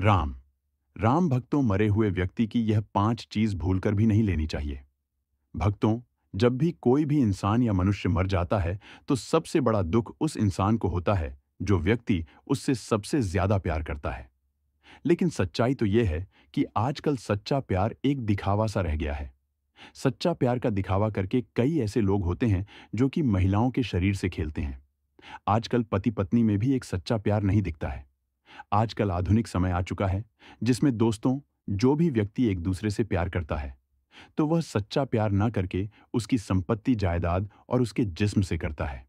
राम। राम भक्तों, मरे हुए व्यक्ति की यह 5 चीज भूलकर भी नहीं लेनी चाहिए। भक्तों, जब भी कोई भी इंसान या मनुष्य मर जाता है, तो सबसे बड़ा दुख उस इंसान को होता है जो व्यक्ति उससे सबसे ज्यादा प्यार करता है। लेकिन सच्चाई तो यह है कि आजकल सच्चा प्यार एक दिखावा सा रह गया है। सच्चा प्यार का दिखावा करके कई ऐसे लोग होते हैं जो कि महिलाओं के शरीर से खेलते हैं। आजकल पति पत्नी में भी एक सच्चा प्यार नहीं दिखता है। आजकल आधुनिक समय आ चुका है जिसमें दोस्तों, जो भी व्यक्ति एक दूसरे से प्यार करता है तो वह सच्चा प्यार ना करके उसकी संपत्ति, जायदाद और उसके जिस्म से करता है।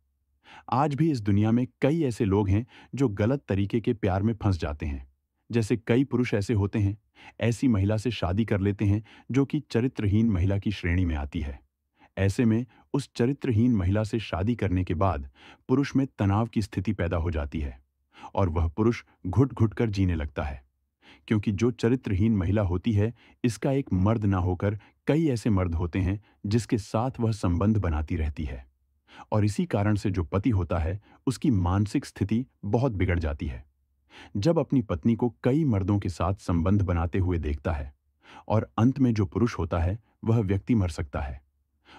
आज भी इस दुनिया में कई ऐसे लोग हैं जो गलत तरीके के प्यार में फंस जाते हैं। जैसे कई पुरुष ऐसे होते हैं, ऐसी महिला से शादी कर लेते हैं जो कि चरित्रहीन महिला की श्रेणी में आती है। ऐसे में उस चरित्रहीन महिला से शादी करने के बाद पुरुष में तनाव की स्थिति पैदा हो जाती है और वह पुरुष घुट घुट कर जीने लगता है। क्योंकि जो चरित्रहीन महिला होती है, इसका एक मर्द ना होकर कई ऐसे मर्द होते हैं जिसके साथ वह संबंध बनाती रहती है। और इसी कारण से जो पति होता है, उसकी मानसिक स्थिति बहुत बिगड़ जाती है। जब अपनी पत्नी को कई मर्दों के साथ संबंध बनाते हुए देखता है और अंत में जो पुरुष होता है वह व्यक्ति मर सकता है।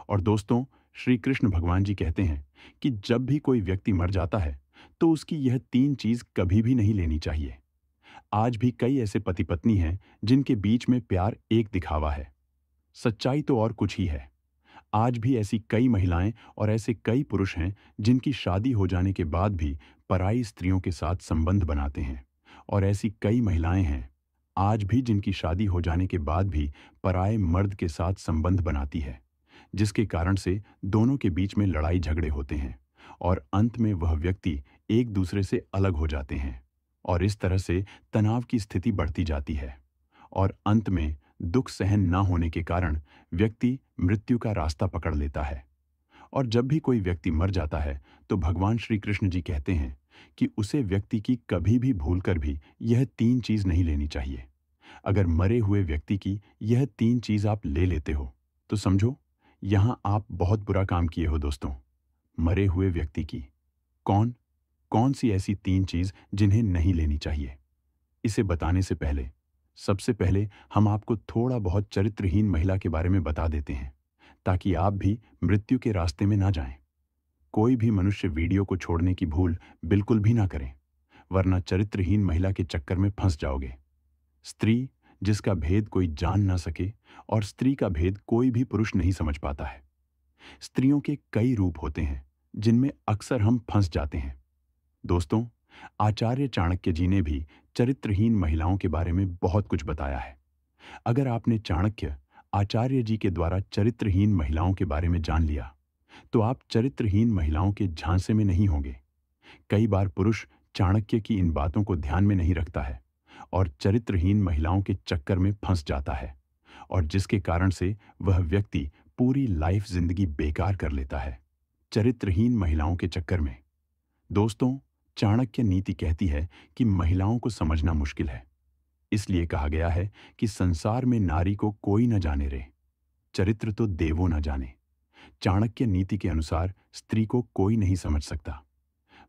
और दोस्तों, श्री कृष्ण भगवान जी कहते हैं कि जब भी कोई व्यक्ति मर जाता है तो उसकी यह 3 चीज कभी भी नहीं लेनी चाहिए। आज भी कई ऐसे पति पत्नी हैं जिनके बीच में प्यार एक दिखावा है। सच्चाई तो और कुछ ही है। आज भी ऐसी कई महिलाएं और ऐसे कई पुरुष हैं जिनकी शादी हो जाने के बाद भी पराई स्त्रियों के साथ संबंध बनाते हैं। और ऐसी कई महिलाएं हैं आज भी जिनकी शादी हो जाने के बाद भी पराये मर्द के साथ संबंध बनाती है, जिसके कारण से दोनों के बीच में लड़ाई झगड़े होते हैं और अंत में वह व्यक्ति एक दूसरे से अलग हो जाते हैं। और इस तरह से तनाव की स्थिति बढ़ती जाती है और अंत में दुख सहन न होने के कारण व्यक्ति मृत्यु का रास्ता पकड़ लेता है। और जब भी कोई व्यक्ति मर जाता है तो भगवान श्री कृष्ण जी कहते हैं कि उसे व्यक्ति की कभी भी भूलकर भी यह 3 चीज नहीं लेनी चाहिए। अगर मरे हुए व्यक्ति की यह 3 चीज आप ले लेते हो तो समझो यहां आप बहुत बुरा काम किए हो दोस्तों। मरे हुए व्यक्ति की कौन कौन सी ऐसी 3 चीज जिन्हें नहीं लेनी चाहिए? इसे बताने से पहले सबसे पहले हम आपको थोड़ा बहुत चरित्रहीन महिला के बारे में बता देते हैं, ताकि आप भी मृत्यु के रास्ते में ना जाएं। कोई भी मनुष्य वीडियो को छोड़ने की भूल बिल्कुल भी ना करें, वरना चरित्रहीन महिला के चक्कर में फंस जाओगे। स्त्री जिसका भेद कोई जान ना सके, और स्त्री का भेद कोई भी पुरुष नहीं समझ पाता है। स्त्रियों के कई रूप होते हैं जिनमें अक्सर हम फंस जाते हैं। दोस्तों, आचार्य चाणक्य जी ने भी चरित्रहीन महिलाओं के बारे में बहुत कुछ बताया है। अगर आपने चाणक्य आचार्य जी के द्वारा चरित्रहीन महिलाओं के बारे में जान लिया तो आप चरित्रहीन महिलाओं के झांसे में नहीं होंगे। कई बार पुरुष चाणक्य की इन बातों को ध्यान में नहीं रखता है और चरित्रहीन महिलाओं के चक्कर में फंस जाता है, और जिसके कारण से वह व्यक्ति पूरी लाइफ जिंदगी बेकार कर लेता है चरित्रहीन महिलाओं के चक्कर में। दोस्तों, चाणक्य नीति कहती है कि महिलाओं को समझना मुश्किल है। इसलिए कहा गया है कि संसार में नारी को कोई न जाने रे, चरित्र तो देवो न जाने। चाणक्य नीति के अनुसार स्त्री को कोई नहीं समझ सकता।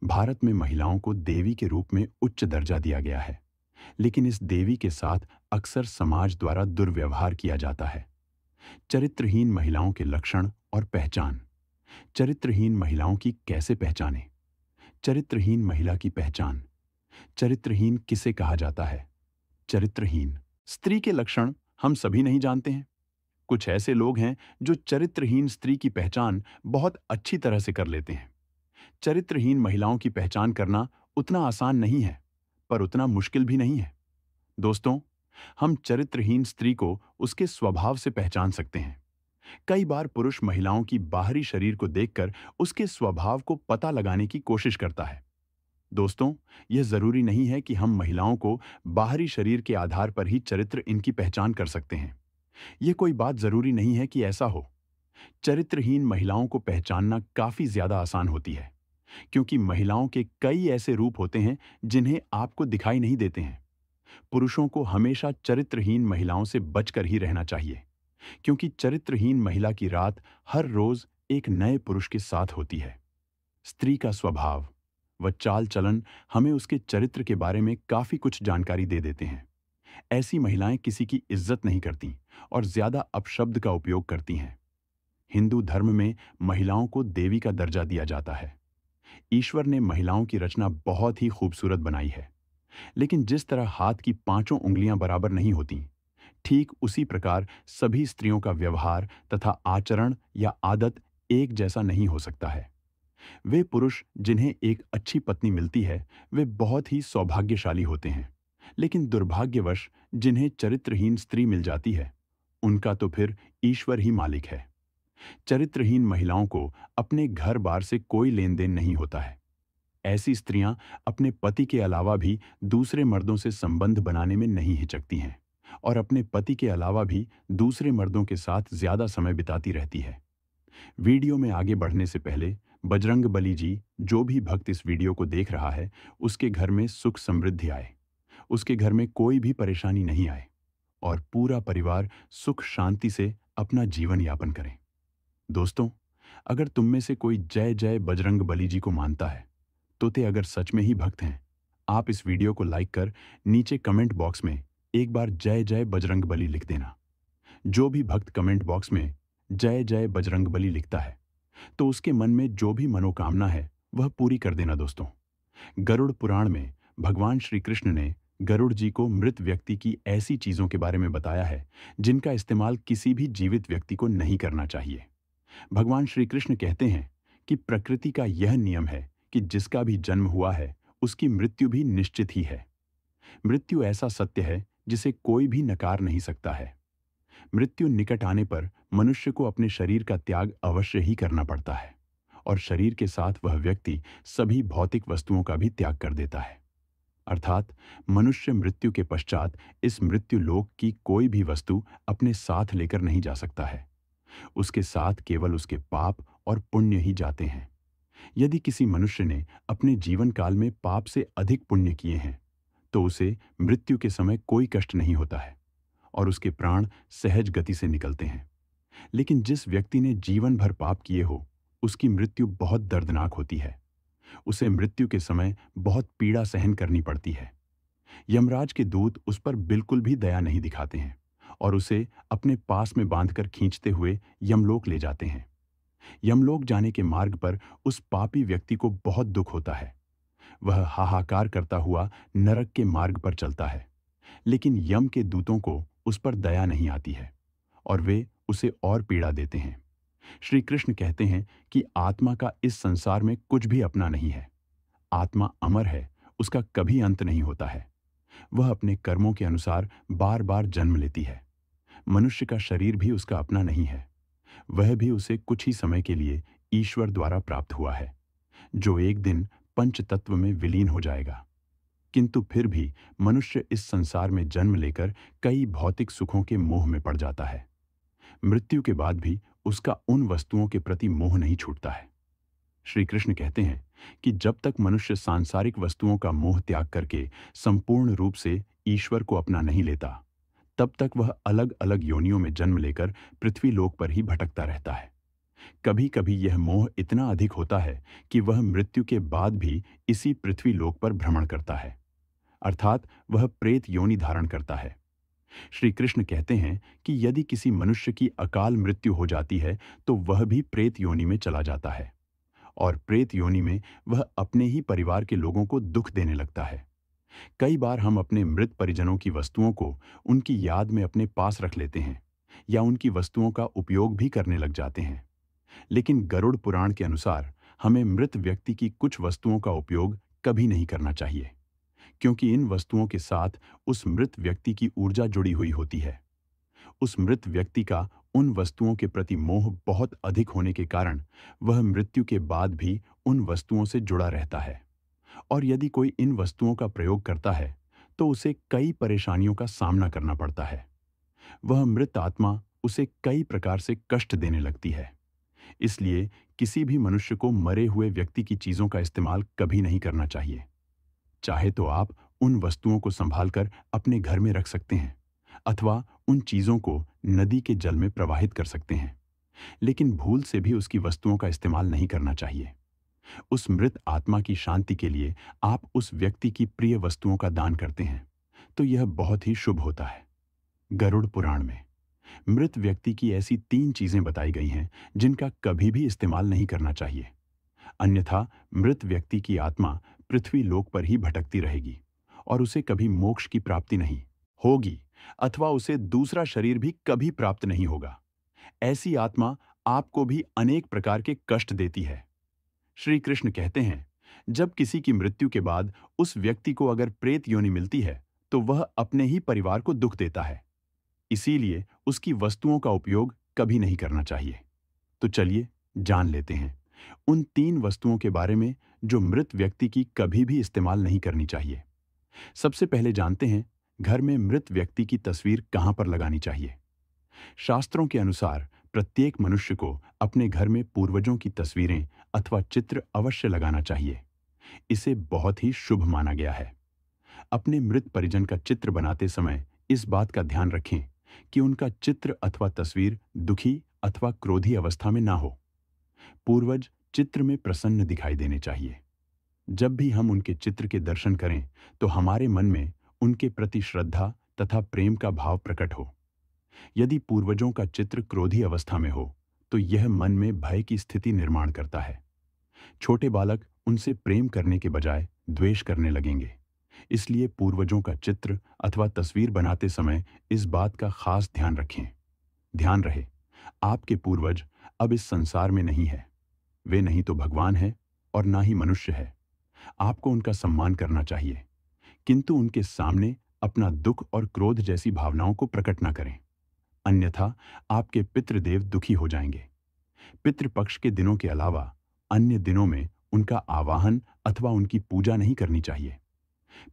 भारत में महिलाओं को देवी के रूप में उच्च दर्जा दिया गया है, लेकिन इस देवी के साथ अक्सर समाज द्वारा दुर्व्यवहार किया जाता है। चरित्रहीन महिलाओं के लक्षण और पहचान। चरित्रहीन महिलाओं की कैसे पहचानें? चरित्रहीन महिला की पहचान। चरित्रहीन किसे कहा जाता है? चरित्रहीन स्त्री के लक्षण हम सभी नहीं जानते हैं। कुछ ऐसे लोग हैं जो चरित्रहीन स्त्री की पहचान बहुत अच्छी तरह से कर लेते हैं। चरित्रहीन महिलाओं की पहचान करना उतना आसान नहीं है, पर उतना मुश्किल भी नहीं है। दोस्तों, हम चरित्रहीन स्त्री को उसके स्वभाव से पहचान सकते हैं। कई बार पुरुष महिलाओं की बाहरी शरीर को देखकर उसके स्वभाव को पता लगाने की कोशिश करता है। दोस्तों, यह जरूरी नहीं है कि हम महिलाओं को बाहरी शरीर के आधार पर ही चरित्र इनकी पहचान कर सकते हैं। यह कोई बात जरूरी नहीं है कि ऐसा हो। चरित्रहीन महिलाओं को पहचानना काफी ज्यादा आसान होती है, क्योंकि महिलाओं के कई ऐसे रूप होते हैं जिन्हें आपको दिखाई नहीं देते हैं। पुरुषों को हमेशा चरित्रहीन महिलाओं से बचकर ही रहना चाहिए, क्योंकि चरित्रहीन महिला की रात हर रोज एक नए पुरुष के साथ होती है। स्त्री का स्वभाव व चाल चलन हमें उसके चरित्र के बारे में काफी कुछ जानकारी दे देते हैं। ऐसी महिलाएं किसी की इज्जत नहीं करती और ज्यादा अपशब्द का उपयोग करती हैं। हिंदू धर्म में महिलाओं को देवी का दर्जा दिया जाता है। ईश्वर ने महिलाओं की रचना बहुत ही खूबसूरत बनाई है, लेकिन जिस तरह हाथ की पांचों उंगलियां बराबर नहीं होती, ठीक उसी प्रकार सभी स्त्रियों का व्यवहार तथा आचरण या आदत एक जैसा नहीं हो सकता है। वे पुरुष जिन्हें एक अच्छी पत्नी मिलती है, वे बहुत ही सौभाग्यशाली होते हैं, लेकिन दुर्भाग्यवश जिन्हें चरित्रहीन स्त्री मिल जाती है, उनका तो फिर ईश्वर ही मालिक है। चरित्रहीन महिलाओं को अपने घर बार से कोई लेन देन नहीं होता है। ऐसी स्त्रियां अपने पति के अलावा भी दूसरे मर्दों से संबंध बनाने में नहीं हिचकती हैं और अपने पति के अलावा भी दूसरे मर्दों के साथ ज्यादा समय बिताती रहती है। वीडियो में आगे बढ़ने से पहले बजरंगबली जी, जो भी भक्त इस वीडियो को देख रहा है, उसके घर में सुख समृद्धि आए, उसके घर में कोई भी परेशानी नहीं आए और पूरा परिवार सुख शांति से अपना जीवन यापन करे। दोस्तों, अगर तुम में से कोई जय जय बजरंगबली जी को मानता है, तो ते अगर सच में ही भक्त हैं, आप इस वीडियो को लाइक कर नीचे कमेंट बॉक्स में एक बार जय जय बजरंगबली लिख देना। जो भी भक्त कमेंट बॉक्स में जय जय बजरंगबली लिखता है, तो उसके मन में जो भी मनोकामना है वह पूरी कर देना। दोस्तों, गरुड़ पुराण में भगवान श्री कृष्ण ने गरुड़ जी को मृत व्यक्ति की ऐसी चीजों के बारे में बताया है जिनका इस्तेमाल किसी भी जीवित व्यक्ति को नहीं करना चाहिए। भगवान श्री कृष्ण कहते हैं कि प्रकृति का यह नियम है कि जिसका भी जन्म हुआ है उसकी मृत्यु भी निश्चित ही है। मृत्यु ऐसा सत्य है जिसे कोई भी नकार नहीं सकता है। मृत्यु निकट आने पर मनुष्य को अपने शरीर का त्याग अवश्य ही करना पड़ता है और शरीर के साथ वह व्यक्ति सभी भौतिक वस्तुओं का भी त्याग कर देता है। अर्थात मनुष्य मृत्यु के पश्चात इस मृत्यु लोक की कोई भी वस्तु अपने साथ लेकर नहीं जा सकता है। उसके साथ केवल उसके पाप और पुण्य ही जाते हैं। यदि किसी मनुष्य ने अपने जीवन काल में पाप से अधिक पुण्य किए हैं, तो उसे मृत्यु के समय कोई कष्ट नहीं होता है और उसके प्राण सहज गति से निकलते हैं। लेकिन जिस व्यक्ति ने जीवन भर पाप किए हो, उसकी मृत्यु बहुत दर्दनाक होती है। उसे मृत्यु के समय बहुत पीड़ा सहन करनी पड़ती है। यमराज के दूत उस पर बिल्कुल भी दया नहीं दिखाते हैं और उसे अपने पास में बांधकर खींचते हुए यमलोक ले जाते हैं। यमलोक जाने के मार्ग पर उस पापी व्यक्ति को बहुत दुख होता है। वह हाहाकार करता हुआ नरक के मार्ग पर चलता है, लेकिन यम के दूतों को उस पर दया नहीं आती है और वे उसे और पीड़ा देते हैं। श्री कृष्ण कहते हैं कि आत्मा का इस संसार में कुछ भी अपना नहीं है। आत्मा अमर है, उसका कभी अंत नहीं होता है। वह अपने कर्मों के अनुसार बार बार जन्म लेती है। मनुष्य का शरीर भी उसका अपना नहीं है, वह भी उसे कुछ ही समय के लिए ईश्वर द्वारा प्राप्त हुआ है, जो एक दिन पंच तत्व में विलीन हो जाएगा। किंतु फिर भी मनुष्य इस संसार में जन्म लेकर कई भौतिक सुखों के मोह में पड़ जाता है। मृत्यु के बाद भी उसका उन वस्तुओं के प्रति मोह नहीं छूटता है। श्री कृष्ण कहते हैं कि जब तक मनुष्य सांसारिक वस्तुओं का मोह त्याग करके संपूर्ण रूप से ईश्वर को अपना नहीं लेता, तब तक वह अलग अलग योनियों में जन्म लेकर पृथ्वी लोक पर ही भटकता रहता है। कभी कभी यह मोह इतना अधिक होता है कि वह मृत्यु के बाद भी इसी पृथ्वी लोक पर भ्रमण करता है, अर्थात वह प्रेत योनि धारण करता है। श्री कृष्ण कहते हैं कि यदि किसी मनुष्य की अकाल मृत्यु हो जाती है, तो वह भी प्रेत योनि में चला जाता है और प्रेत योनि में वह अपने ही परिवार के लोगों को दुख देने लगता है। कई बार हम अपने मृत परिजनों की वस्तुओं को उनकी याद में अपने पास रख लेते हैं या उनकी वस्तुओं का उपयोग भी करने लग जाते हैं। लेकिन गरुड़ पुराण के अनुसार हमें मृत व्यक्ति की कुछ वस्तुओं का उपयोग कभी नहीं करना चाहिए, क्योंकि इन वस्तुओं के साथ उस मृत व्यक्ति की ऊर्जा जुड़ी हुई होती है। उस मृत व्यक्ति का उन वस्तुओं के प्रति मोह बहुत अधिक होने के कारण वह मृत्यु के बाद भी उन वस्तुओं से जुड़ा रहता है और यदि कोई इन वस्तुओं का प्रयोग करता है तो उसे कई परेशानियों का सामना करना पड़ता है। वह मृत आत्मा उसे कई प्रकार से कष्ट देने लगती है। इसलिए किसी भी मनुष्य को मरे हुए व्यक्ति की चीजों का इस्तेमाल कभी नहीं करना चाहिए। चाहे तो आप उन वस्तुओं को संभालकर अपने घर में रख सकते हैं अथवा उन चीजों को नदी के जल में प्रवाहित कर सकते हैं, लेकिन भूल से भी उसकी वस्तुओं का इस्तेमाल नहीं करना चाहिए। उस मृत आत्मा की शांति के लिए आप उस व्यक्ति की प्रिय वस्तुओं का दान करते हैं तो यह बहुत ही शुभ होता है। गरुड़ पुराण में मृत व्यक्ति की ऐसी 3 चीजें बताई गई हैं जिनका कभी भी इस्तेमाल नहीं करना चाहिए। अन्यथा मृत व्यक्ति की आत्मा पृथ्वी लोक पर ही भटकती रहेगी और उसे कभी मोक्ष की प्राप्ति नहीं होगी, अथवा उसे दूसरा शरीर भी कभी प्राप्त नहीं होगा। ऐसी आत्मा आपको भी अनेक प्रकार के कष्ट देती है। श्री कृष्ण कहते हैं, जब किसी की मृत्यु के बाद उस व्यक्ति को अगर प्रेत योनि मिलती है तो वह अपने ही परिवार को दुख देता है। इसीलिए उसकी वस्तुओं का उपयोग कभी नहीं करना चाहिए। तो चलिए जान लेते हैं उन 3 वस्तुओं के बारे में जो मृत व्यक्ति की कभी भी इस्तेमाल नहीं करनी चाहिए। सबसे पहले जानते हैं घर में मृत व्यक्ति की तस्वीर कहां पर लगानी चाहिए। शास्त्रों के अनुसार प्रत्येक मनुष्य को अपने घर में पूर्वजों की तस्वीरें अथवा चित्र अवश्य लगाना चाहिए। इसे बहुत ही शुभ माना गया है। अपने मृत परिजन का चित्र बनाते समय इस बात का ध्यान रखें कि उनका चित्र अथवा तस्वीर दुखी अथवा क्रोधी अवस्था में ना हो। पूर्वज चित्र में प्रसन्न दिखाई देने चाहिए। जब भी हम उनके चित्र के दर्शन करें तो हमारे मन में उनके प्रति श्रद्धा तथा प्रेम का भाव प्रकट हो। यदि पूर्वजों का चित्र क्रोधी अवस्था में हो तो यह मन में भय की स्थिति निर्माण करता है। छोटे बालक उनसे प्रेम करने के बजाय द्वेष करने लगेंगे। इसलिए पूर्वजों का चित्र अथवा तस्वीर बनाते समय इस बात का खास ध्यान रखें। ध्यान रहे, आपके पूर्वज अब इस संसार में नहीं है। वे नहीं तो भगवान है और ना ही मनुष्य है। आपको उनका सम्मान करना चाहिए, किंतु उनके सामने अपना दुख और क्रोध जैसी भावनाओं को प्रकट ना करें, अन्यथा आपके पितृदेव दुखी हो जाएंगे। पितृपक्ष के दिनों के अलावा अन्य दिनों में उनका आवाहन अथवा उनकी पूजा नहीं करनी चाहिए।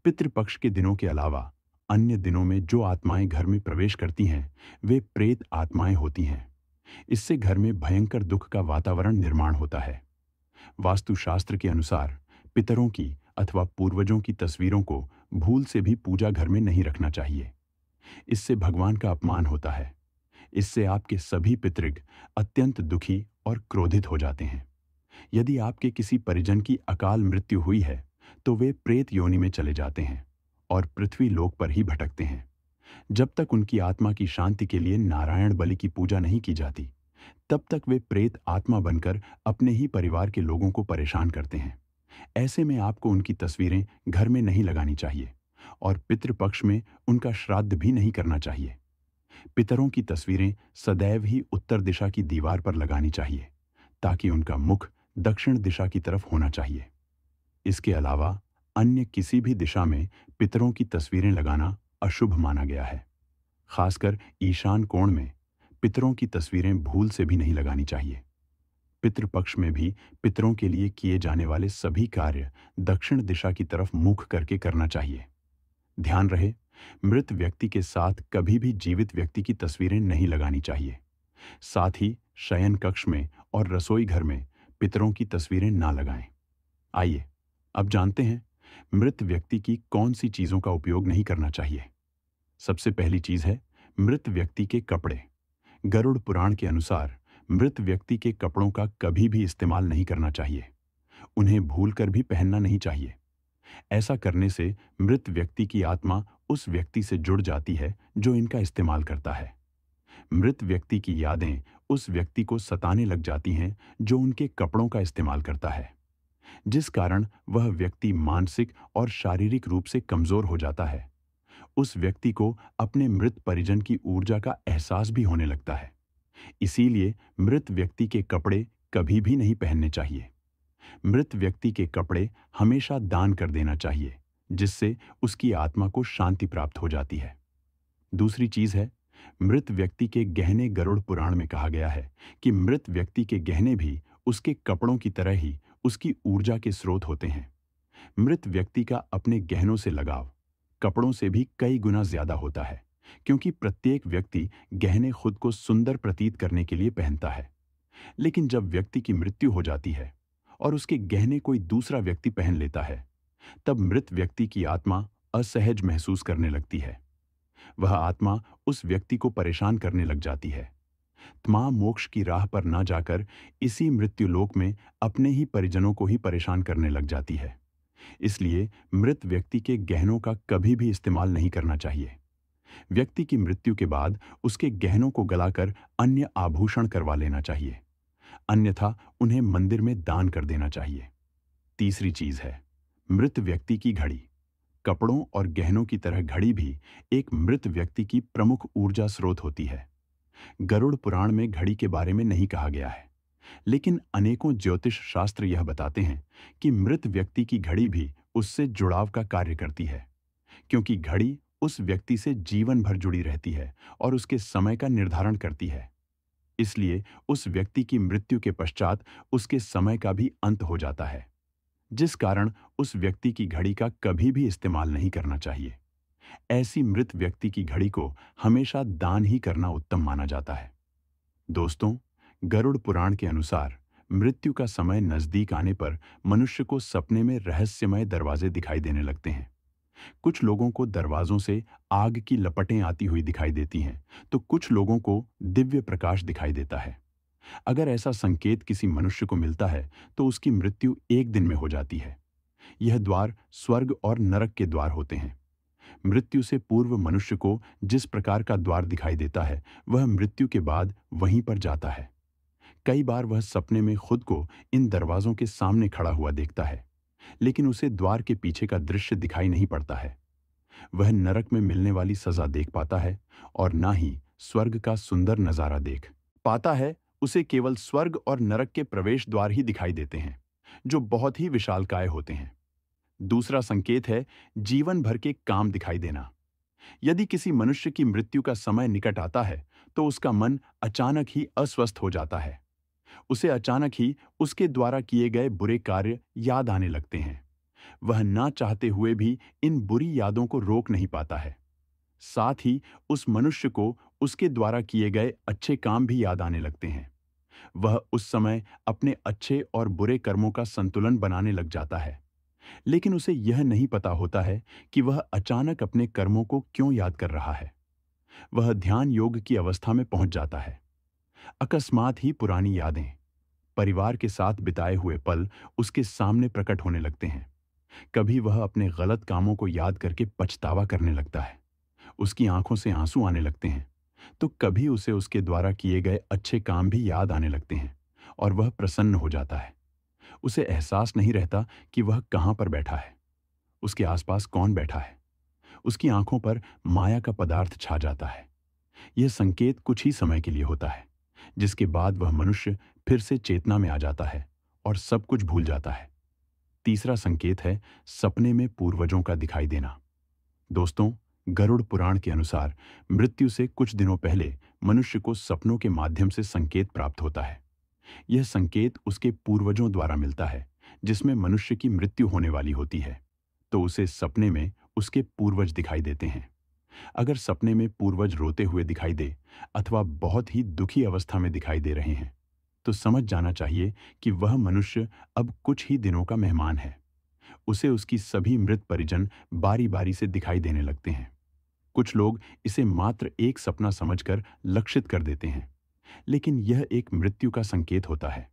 पितृपक्ष के दिनों के अलावा अन्य दिनों में जो आत्माएं घर में प्रवेश करती हैं वे प्रेत आत्माएं होती हैं। इससे घर में भयंकर दुख का वातावरण निर्माण होता है। वास्तुशास्त्र के अनुसार पितरों की अथवा पूर्वजों की तस्वीरों को भूल से भी पूजा घर में नहीं रखना चाहिए। इससे भगवान का अपमान होता है। इससे आपके सभी पितृग अत्यंत दुखी और क्रोधित हो जाते हैं। यदि आपके किसी परिजन की अकाल मृत्यु हुई है तो वे प्रेत योनि में चले जाते हैं और पृथ्वी लोक पर ही भटकते हैं। जब तक उनकी आत्मा की शांति के लिए नारायण बलि की पूजा नहीं की जाती, तब तक वे प्रेत आत्मा बनकर अपने ही परिवार के लोगों को परेशान करते हैं। ऐसे में आपको उनकी तस्वीरें घर में नहीं लगानी चाहिए और पितृपक्ष में उनका श्राद्ध भी नहीं करना चाहिए। पितरों की तस्वीरें सदैव ही उत्तर दिशा की दीवार पर लगानी चाहिए, ताकि उनका मुख दक्षिण दिशा की तरफ होना चाहिए। इसके अलावा अन्य किसी भी दिशा में पितरों की तस्वीरें लगाना अशुभ माना गया है। खासकर ईशान कोण में पितरों की तस्वीरें भूल से भी नहीं लगानी चाहिए। पितृपक्ष में भी पितरों के लिए किए जाने वाले सभी कार्य दक्षिण दिशा की तरफ मुख करके करना चाहिए। ध्यान रहे, मृत व्यक्ति के साथ कभी भी जीवित व्यक्ति की तस्वीरें नहीं लगानी चाहिए। साथ ही शयन कक्ष में और रसोई घर में पितरों की तस्वीरें ना लगाएं। आइए अब जानते हैं मृत व्यक्ति की कौन सी चीजों का उपयोग नहीं करना चाहिए। सबसे पहली चीज है मृत व्यक्ति के कपड़े। गरुड़ पुराण के अनुसार मृत व्यक्ति के कपड़ों का कभी भी इस्तेमाल नहीं करना चाहिए। उन्हें भूलकर भी पहनना नहीं चाहिए। ऐसा करने से मृत व्यक्ति की आत्मा उस व्यक्ति से जुड़ जाती है जो इनका इस्तेमाल करता है। मृत व्यक्ति की यादें उस व्यक्ति को सताने लग जाती हैं जो उनके कपड़ों का इस्तेमाल करता है, जिस कारण वह व्यक्ति मानसिक और शारीरिक रूप से कमजोर हो जाता है। उस व्यक्ति को अपने मृत परिजन की ऊर्जा का एहसास भी होने लगता है। इसीलिए मृत व्यक्ति के कपड़े कभी भी नहीं पहनने चाहिए। मृत व्यक्ति के कपड़े हमेशा दान कर देना चाहिए, जिससे उसकी आत्मा को शांति प्राप्त हो जाती है। दूसरी चीज है मृत व्यक्ति के गहने। गरुड़ पुराण में कहा गया है कि मृत व्यक्ति के गहने भी उसके कपड़ों की तरह ही उसकी ऊर्जा के स्रोत होते हैं। मृत व्यक्ति का अपने गहनों से लगाव कपड़ों से भी कई गुना ज्यादा होता है, क्योंकि प्रत्येक व्यक्ति गहने खुद को सुंदर प्रतीत करने के लिए पहनता है। लेकिन जब व्यक्ति की मृत्यु हो जाती है और उसके गहने कोई दूसरा व्यक्ति पहन लेता है, तब मृत व्यक्ति की आत्मा असहज महसूस करने लगती है। वह आत्मा उस व्यक्ति को परेशान करने लग जाती है। तमाम मोक्ष की राह पर ना जाकर इसी मृत्युलोक में अपने ही परिजनों को ही परेशान करने लग जाती है। इसलिए मृत व्यक्ति के गहनों का कभी भी इस्तेमाल नहीं करना चाहिए। व्यक्ति की मृत्यु के बाद उसके गहनों को गलाकर अन्य आभूषण करवा लेना चाहिए, अन्यथा उन्हें मंदिर में दान कर देना चाहिए। तीसरी चीज है मृत व्यक्ति की घड़ी। कपड़ों और गहनों की तरह घड़ी भी एक मृत व्यक्ति की प्रमुख ऊर्जा स्रोत होती है। गरुड़ पुराण में घड़ी के बारे में नहीं कहा गया है, लेकिन अनेकों ज्योतिष शास्त्र यह बताते हैं कि मृत व्यक्ति की घड़ी भी उससे जुड़ाव का कार्य करती है, क्योंकि घड़ी उस व्यक्ति से जीवन भर जुड़ी रहती है और उसके समय का निर्धारण करती है। इसलिए उस व्यक्ति की मृत्यु के पश्चात उसके समय का भी अंत हो जाता है, जिस कारण उस व्यक्ति की घड़ी का कभी भी इस्तेमाल नहीं करना चाहिए। ऐसी मृत व्यक्ति की घड़ी को हमेशा दान ही करना उत्तम माना जाता है। दोस्तों, गरुड़ पुराण के अनुसार मृत्यु का समय नजदीक आने पर मनुष्य को सपने में रहस्यमय दरवाजे दिखाई देने लगते हैं। कुछ लोगों को दरवाजों से आग की लपटें आती हुई दिखाई देती हैं, तो कुछ लोगों को दिव्य प्रकाश दिखाई देता है। अगर ऐसा संकेत किसी मनुष्य को मिलता है तो उसकी मृत्यु एक दिन में हो जाती है। यह द्वार स्वर्ग और नरक के द्वार होते हैं। मृत्यु से पूर्व मनुष्य को जिस प्रकार का द्वार दिखाई देता है, वह मृत्यु के बाद वहीं पर जाता है। कई बार वह सपने में खुद को इन दरवाजों के सामने खड़ा हुआ देखता है, लेकिन उसे द्वार के पीछे का दृश्य दिखाई नहीं पड़ता है। वह नरक में मिलने वाली सजा देख पाता है और ना ही स्वर्ग का सुंदर नजारा देख पाता है। उसे केवल स्वर्ग और नरक के प्रवेश द्वार ही दिखाई देते हैं, जो बहुत ही विशालकाय होते हैं। दूसरा संकेत है जीवन भर के काम दिखाई देना। यदि किसी मनुष्य की मृत्यु का समय निकट आता है तो उसका मन अचानक ही अस्वस्थ हो जाता है। उसे अचानक ही उसके द्वारा किए गए बुरे कार्य याद आने लगते हैं। वह ना चाहते हुए भी इन बुरी यादों को रोक नहीं पाता है। साथ ही उस मनुष्य को उसके द्वारा किए गए अच्छे काम भी याद आने लगते हैं। वह उस समय अपने अच्छे और बुरे कर्मों का संतुलन बनाने लग जाता है, लेकिन उसे यह नहीं पता होता है कि वह अचानक अपने कर्मों को क्यों याद कर रहा है। वह ध्यान योग की अवस्था में पहुंच जाता है। अकस्मात ही पुरानी यादें, परिवार के साथ बिताए हुए पल उसके सामने प्रकट होने लगते हैं। कभी वह अपने गलत कामों को याद करके पछतावा करने लगता है। उसकी आंखों से आंसू आने लगते हैं, तो कभी उसे उसके द्वारा किए गए अच्छे काम भी याद आने लगते हैं और वह प्रसन्न हो जाता है। उसे एहसास नहीं रहता कि वह कहां पर बैठा है, उसके आसपास कौन बैठा है। उसकी आंखों पर माया का पदार्थ छा जाता है। यह संकेत कुछ ही समय के लिए होता है, जिसके बाद वह मनुष्य फिर से चेतना में आ जाता है और सब कुछ भूल जाता है। तीसरा संकेत है सपने में पूर्वजों का दिखाई देना। दोस्तों, गरुड़ पुराण के अनुसार मृत्यु से कुछ दिनों पहले मनुष्य को सपनों के माध्यम से संकेत प्राप्त होता है। यह संकेत उसके पूर्वजों द्वारा मिलता है, जिसमें मनुष्य की मृत्यु होने वाली होती है, तो उसे सपने में उसके पूर्वज दिखाई देते हैं। अगर सपने में पूर्वज रोते हुए दिखाई दे अथवा बहुत ही दुखी अवस्था में दिखाई दे रहे हैं, तो समझ जाना चाहिए कि वह मनुष्य अब कुछ ही दिनों का मेहमान है। उसे उसकी सभी मृत परिजन बारी बारी से दिखाई देने लगते हैं। कुछ लोग इसे मात्र एक सपना समझकर लक्षित कर देते हैं, लेकिन यह एक मृत्यु का संकेत होता है।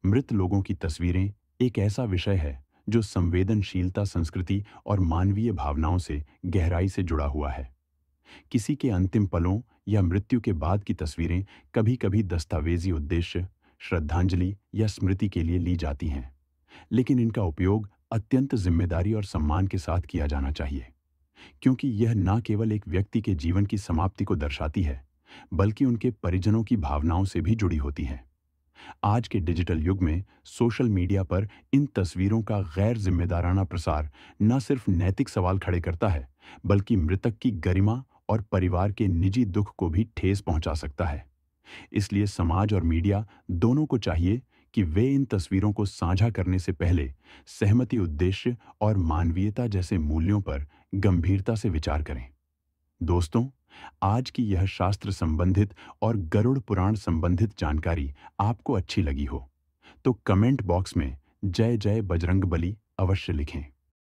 मृत लोगों की तस्वीरें एक ऐसा विषय है जो संवेदनशीलता, संस्कृति और मानवीय भावनाओं से गहराई से जुड़ा हुआ है। किसी के अंतिम पलों या मृत्यु के बाद की तस्वीरें कभी-कभी दस्तावेजी उद्देश्य, श्रद्धांजलि या स्मृति के लिए ली जाती हैं, लेकिन इनका उपयोग अत्यंत जिम्मेदारी और सम्मान के साथ किया जाना चाहिए, क्योंकि यह न केवल एक व्यक्ति के जीवन की समाप्ति को दर्शाती है, बल्कि उनके परिजनों की भावनाओं से भी जुड़ी होती है। आज के डिजिटल युग में सोशल मीडिया पर इन तस्वीरों का गैर जिम्मेदाराना प्रसार न सिर्फ नैतिक सवाल खड़े करता है, बल्कि मृतक की गरिमा और परिवार के निजी दुख को भी ठेस पहुंचा सकता है। इसलिए समाज और मीडिया दोनों को चाहिए कि वे इन तस्वीरों को साझा करने से पहले सहमति, उद्देश्य और मानवीयता जैसे मूल्यों पर गंभीरता से विचार करें। दोस्तों, आज की यह शास्त्र संबंधित और गरुड़ पुराण संबंधित जानकारी आपको अच्छी लगी हो, तो कमेंट बॉक्स में जय जय बजरंगबली अवश्य लिखें।